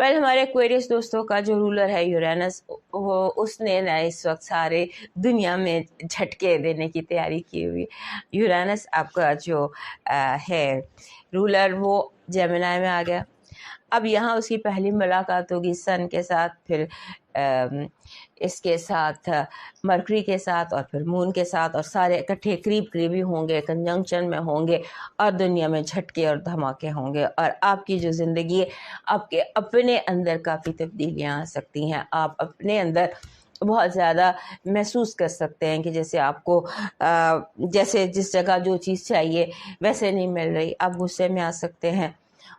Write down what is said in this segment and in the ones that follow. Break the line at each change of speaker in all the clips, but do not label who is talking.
Well हमारे Aquarius दोस्तों का जो रूलर है यूरेनस, उसने ना इस वक्त सारे दुनिया में झटके देने की तैयारी की हुई। यूरेनस आपका जो है रूलर वो जेमिनी में आ गया। अब यहाँ उसकी पहली मुलाकात होगी सन के साथ, फिर इसके साथ मरकरी के साथ, और फिर मून के साथ, और सारे इकट्ठे करीब करीबी होंगे, कंजंक्शन में होंगे, और दुनिया में झटके और धमाके होंगे। और आपकी जो ज़िंदगी है, आपके अपने अंदर काफ़ी तब्दीलियाँ आ सकती हैं। आप अपने अंदर बहुत ज़्यादा महसूस कर सकते हैं कि जैसे आपको जैसे जिस जगह जो चीज़ चाहिए वैसे नहीं मिल रही, आप गुस्से में आ सकते हैं।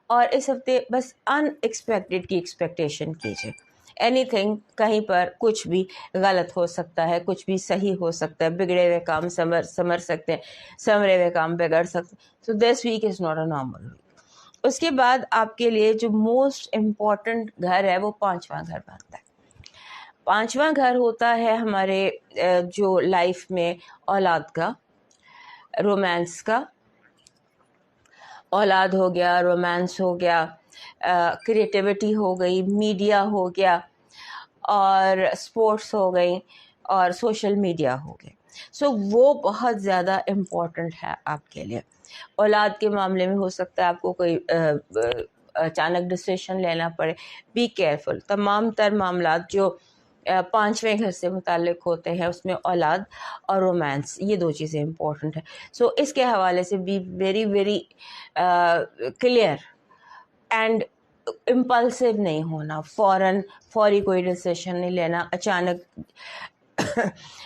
और इस हफ्ते बस अनएक्सपेक्टेड की एक्सपेक्टेशन कीजिए। एनीथिंग, कहीं पर कुछ भी गलत हो सकता है, कुछ भी सही हो सकता है, बिगड़े हुए काम समर सकते हैं, संवरे हुए काम बिगड़ सकते हैं। So this week is not a normal week. उसके बाद आपके लिए जो मोस्ट इम्पॉर्टेंट घर है वो 5वां घर बनता है। 5वां घर होता है हमारे जो लाइफ में औलाद का, रोमांस का। औलाद हो गया, रोमांस हो गया, क्रिएटिविटी हो गई, मीडिया हो गया, और स्पोर्ट्स हो गई, और सोशल मीडिया हो गए। सो वो बहुत ज़्यादा इम्पोर्टेंट है आपके लिए। औलाद के मामले में हो सकता है आपको कोई अचानक डिसीजन लेना पड़े। Be careful. तमाम तर मामलात जो 5वें घर से मुताल्लिक होते हैं उसमें औलाद और रोमांस, ये 2 चीज़ें इम्पोर्टेंट है। सो इसके हवाले से be very very clear and impulsive नहीं होना, फौरी कोई डिसीजन नहीं लेना, अचानक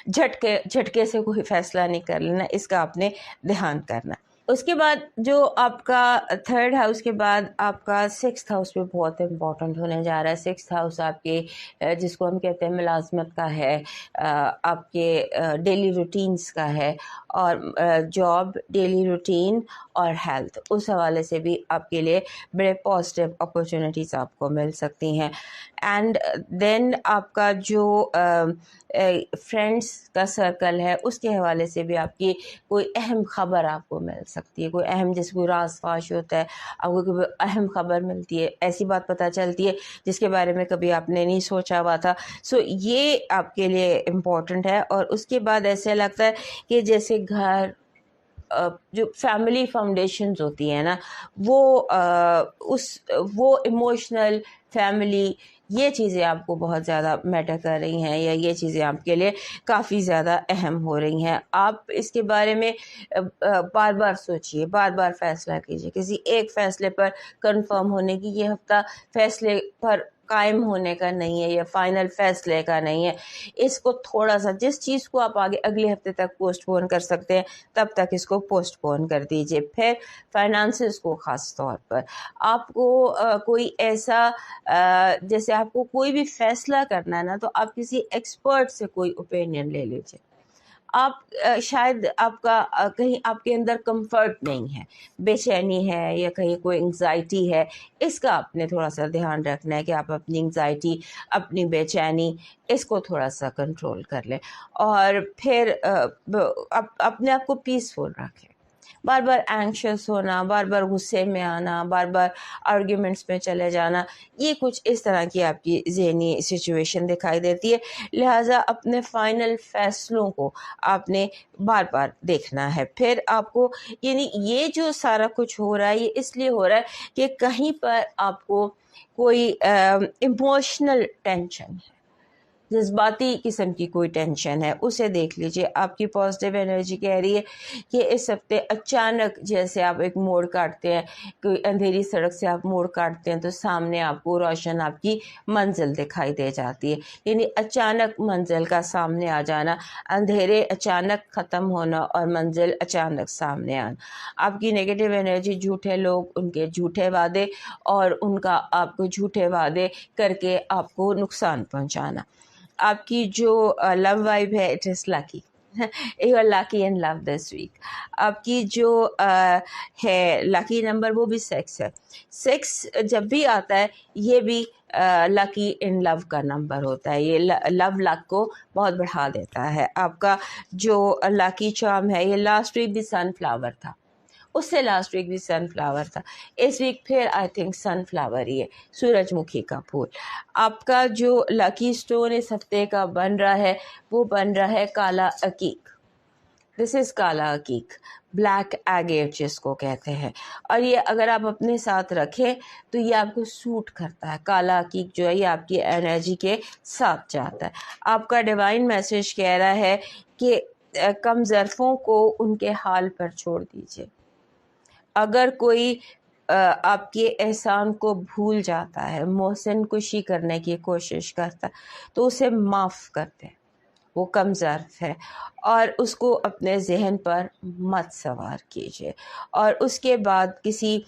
झटके से कोई फैसला नहीं कर लेना, इसका आपने ध्यान करना। उसके बाद जो आपका 3rd हाउस के बाद आपका 6th हाउस भी बहुत इम्पोर्टेंट होने जा रहा है। 6th हाउस आपके जिसको हम कहते हैं मुलाजमत का है, आपके डेली रूटीन्स का है, और जॉब, डेली रूटीन और हेल्थ, उस हवाले से भी आपके लिए बड़े पॉजिटिव अपॉर्चुनिटीज़ आपको मिल सकती हैं। एंड देन आपका जो फ्रेंड्स का सर्कल है उसके हवाले से भी आपकी कोई अहम खबर आपको मिल सकती है। कोई अहम, जैसे कोई राज फाश होता है, आपको कोई अहम खबर मिलती है, ऐसी बात पता चलती है जिसके बारे में कभी आपने नहीं सोचा हुआ था। सो ये आपके लिए इम्पोर्टेंट है। और उसके बाद ऐसे लगता है कि जैसे घर, जो फैमिली फाउंडेशंस होती है ना, वो इमोशनल फैमिली, ये चीज़ें आपको बहुत ज़्यादा मैटर कर रही हैं, या ये चीज़ें आपके लिए काफ़ी ज़्यादा अहम हो रही हैं। आप इसके बारे में बार बार सोचिए, बार बार फैसला कीजिए। किसी एक फ़ैसले पर कंफर्म होने की, ये हफ्ता फैसले पर कायम होने का नहीं है, या फाइनल फैसले का नहीं है। इसको थोड़ा सा, जिस चीज़ को आप आगे अगले हफ्ते तक पोस्टपोन कर सकते हैं तब तक इसको पोस्टपोन कर दीजिए। फिर फाइनेंसेस को ख़ास तौर पर आपको कोई ऐसा जैसे आपको कोई भी फैसला करना है ना, तो आप किसी एक्सपर्ट से कोई ओपिनियन ले लीजिए। आप शायद आपका कहीं आपके अंदर कंफर्ट नहीं है, बेचैनी है, या कहीं कोई एंग्जाइटी है, इसका आपने थोड़ा सा ध्यान रखना है कि आप अपनी एंग्जाइटी, अपनी बेचैनी, इसको थोड़ा सा कंट्रोल कर लें। और फिर अपने आप को पीसफुल रखें। बार बार एंग्शियस होना, बार बार गुस्से में आना, बार बार आर्ग्यूमेंट्स में चले जाना, ये कुछ इस तरह की आपकी ज़हनी सिचुएशन दिखाई देती है। लिहाजा अपने फाइनल फैसलों को आपने बार बार देखना है। फिर आपको, यानी ये जो सारा कुछ हो रहा है ये इसलिए हो रहा है कि कहीं पर आपको कोई इमोशनल टेंशन है, जज्बाती किस्म की कोई टेंशन है, उसे देख लीजिए। आपकी पॉजिटिव एनर्जी कह रही है कि इस हफ्ते अचानक, जैसे आप एक मोड़ काटते हैं, कोई अंधेरी सड़क से आप मोड़ काटते हैं तो सामने आपको रोशन आपकी मंजिल दिखाई दे जाती है। यानी अचानक मंजिल का सामने आ जाना, अंधेरे अचानक ख़त्म होना और मंजिल अचानक सामने आना। आपकी नेगेटिव एनर्जी, झूठे लोग, उनके झूठे वादे, और उनका आपको झूठे वादे करके आपको नुकसान पहुँचाना। आपकी जो लव वाइब है, it is lucky, you are lucky in love this week. आपकी जो है लकी नंबर, वो भी 6 है। 6 जब भी आता है ये भी लकी इन लव का नंबर होता है। ये लव लक को बहुत बढ़ा देता है। आपका जो लकी चार्म है, ये लास्ट वीक भी सनफ्लावर था, اس سے لاسٹ ویک بھی سن فلاور تھا، اس ویک پھر آئی تھنک سن فلاور ہی ہے، سورج مکھی کا پھول۔ آپ کا جو لکی سٹون اس ہفتے کا بن رہا ہے وہ بن رہا ہے کالا عقیق۔ دس از کالا عقیق، بلیک ایگیٹ جس کو کہتے ہیں، اور یہ اگر آپ اپنے ساتھ رکھیں تو یہ آپ کو سوٹ کرتا ہے۔ کالا عقیق جو ہے یہ آپ کی انرجی کے ساتھ جاتا ہے۔ آپ کا ڈیوائن میسج کہہ رہا ہے کہ کم ظرفوں کو ان کے حال پر چھوڑ دیجئے۔ اگر کوئی آپ کے احسان کو بھول جاتا ہے، محسن کشی کرنے کی کوشش کرتا ہے، تو اسے معاف کر دیں، وہ کم ظرف ہے، اور اس کو اپنے ذہن پر مت سوار کیجیے، اور اس کے بعد کسی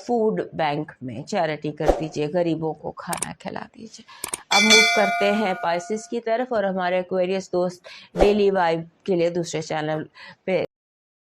فوڈ بینک میں چیریٹی کر دیجیے، غریبوں کو کھانا کھلا دیجیے۔ اب موو کرتے ہیں پائسس کی طرف، اور ہمارے ایکویرئس دوست ڈیلی وائب کے لیے دوسرے چینل پہ